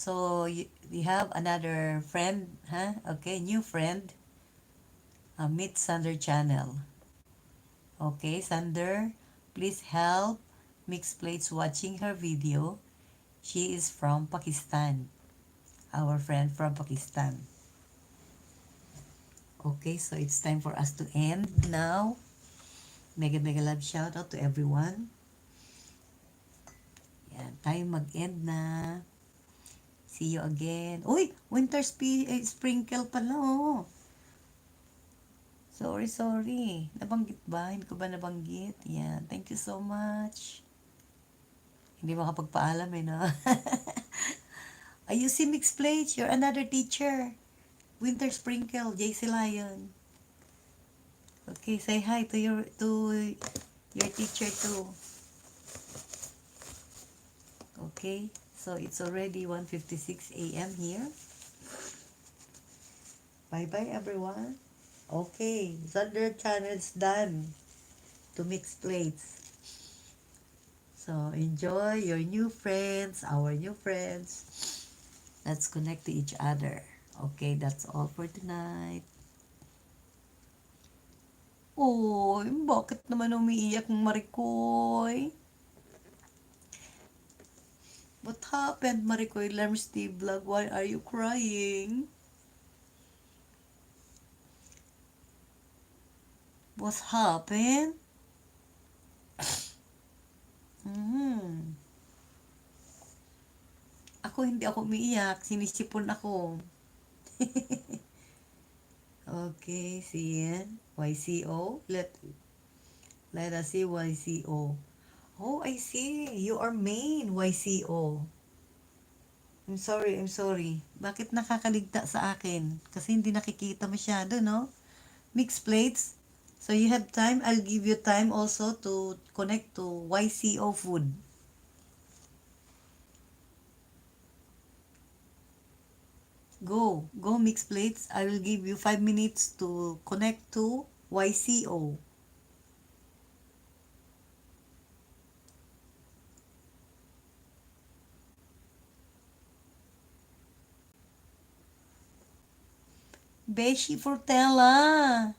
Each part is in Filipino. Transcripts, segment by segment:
So you have another friend, huh? Okay, new friend. Meet Sander channel. Okay, Sander, please help Mixed Plates watching her video. She is from Pakistan. Our friend from Pakistan. Okay, so it's time for us to end now. Mega mega love shout out to everyone. Yan, tayo mag-end na. See you again. Uy, sprinkle pala oh. Sorry. Nabanggit ba? Hindi ko ba nabanggit? Yan, thank you so much. Hindi makapagpaalam no? You see Mixed Plates, you're another teacher. Winter Sprinkle, JC Lion. Okay, say hi to your teacher too. Okay, so it's already 1:56 a.m. here. Bye-bye everyone. Okay, Thunder channel's done to Mix Plates. So enjoy your new friends, our new friends. Let's connect to each other. Okay, that's all for tonight. Oy, bakit naman umiiyak ng Maricoy? What happened, Maricoy Lerms Steve Vlog? Why are you crying? What happened? Hindi ako umiiyak. Sinisipon ako. Okay, see YCO. Let us see YCO. Oh, I see. You are main YCO. I'm sorry. Bakit nakakaligta sa akin? Kasi hindi nakikita masyado, no? Mixed plates. So you have time. I'll give you time also to connect to YCO food. Go Mixed Plates. I will give you 5 minutes to connect to YCO. Beshi Fortella.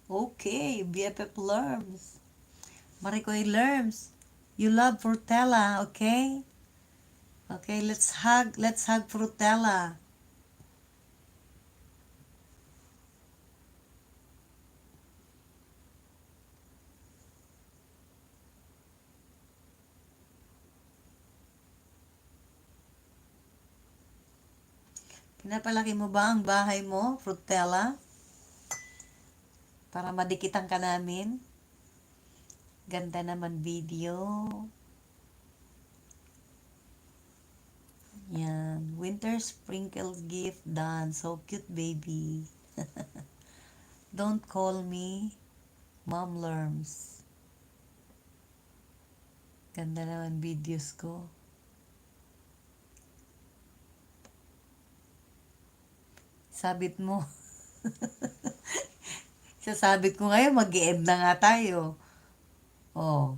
Okay, BFF Lerms. Maricoy Lerms. You love Fortella, okay? Okay, let's hug Frutella. Pinapalaki mo ba ang bahay mo, Frutella? Para madikitan ka namin. Ganda naman video. Yan. Winter sprinkles gift done. So cute, baby. Don't call me Mom Lerms. Ganda naman videos ko. Sabit mo. Sasabit ko ngayon, mag-i-end na nga tayo. Oh.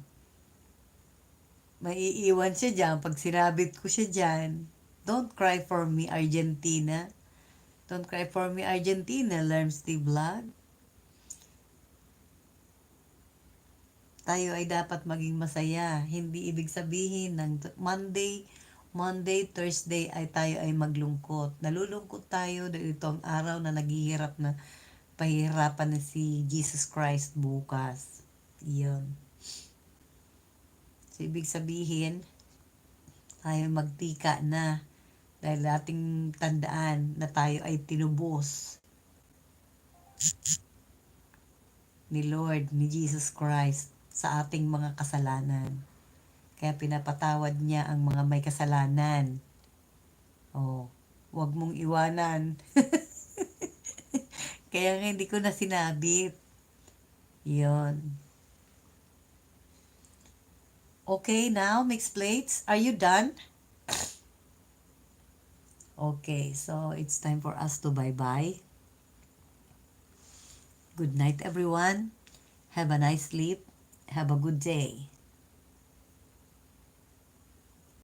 Maiiwan siya dyan pag sinabit ko siya dyan. Don't cry for me, Argentina. Don't cry for me, Argentina, Lerms the Vlog. Tayo ay dapat maging masaya. Hindi ibig sabihin ng Monday, Thursday ay tayo ay maglungkot. Nalulungkot tayo dahil ito ang araw na naghihirap na pahihirapan na si Jesus Christ bukas. Iyon. So, ibig sabihin, tayo magtika na dahil ating tandaan na tayo ay tinubos ni Lord, ni Jesus Christ sa ating mga kasalanan. Kaya pinapatawad niya ang mga may kasalanan. Oh, huwag mong iwanan. Kaya nga hindi ko na sinabit. Yun. Okay, now, Mixed Plates, are you done? Okay, so it's time for us to bye-bye. Good night, everyone. Have a nice sleep. Have a good day.